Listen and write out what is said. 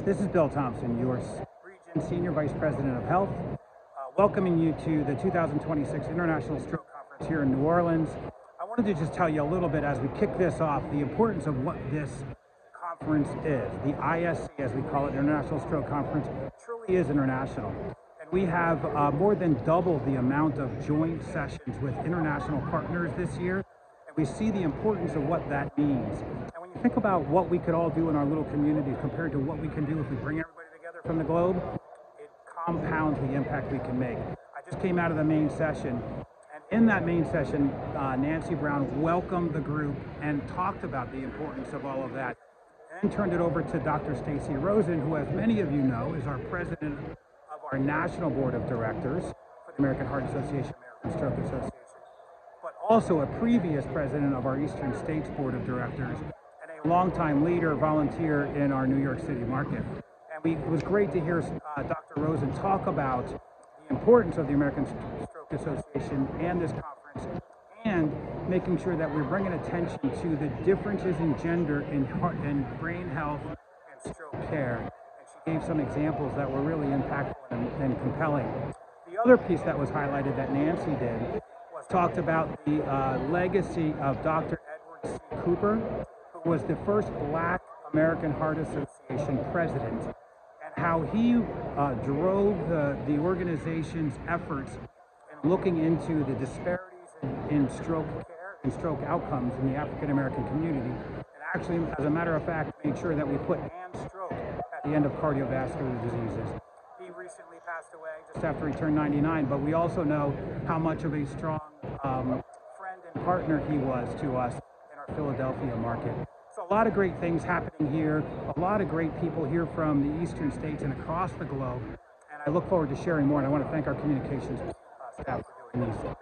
This is Bill Thompson, your Region Senior Vice President of Health, welcoming you to the 2026 International Stroke Conference here in New Orleans. I wanted to just tell you a little bit as we kick this off, the importance of what this conference is. The ISC, as we call it, International Stroke Conference, truly is international. And we have more than doubled the amount of joint sessions with international partners this year. And we see the importance of what that means. And when you think about what we could all do in our little communities compared to what we can do if we bring everybody together from the globe, it compounds the impact we can make. I just came out of the main session, and in that main session, Nancy Brown welcomed the group and talked about the importance of all of that, and then turned it over to Dr. Stacy Rosen, who, as many of you know, is our president of our National Board of Directors for the American Heart Association, American Stroke Association, but also a previous president of our Eastern States Board of Directors and a longtime leader, volunteer in our New York City market. And it was great to hear Dr. Rosen talk about the importance of the American Stroke Association and this conference, and making sure that we're bringing attention to the differences in gender in heart and brain health and stroke care. And she gave some examples that were really impactful and compelling. The other piece that was highlighted that Nancy did was talked about the legacy of Dr. Edward C. Cooper, who was the first Black American Heart Association president, and how he drove the organization's efforts in looking into the disparities in stroke care and stroke outcomes in the African American community, and actually, as a matter of fact, made sure that we put "and stroke" at the end of cardiovascular diseases. He recently passed away just after he turned 99, but we also know how much of a strong friend and partner he was to us in our Philadelphia market. So a lot of great things happening here, a lot of great people here from the eastern states and across the globe, and I look forward to sharing more, and I want to thank our communications staff for doing these.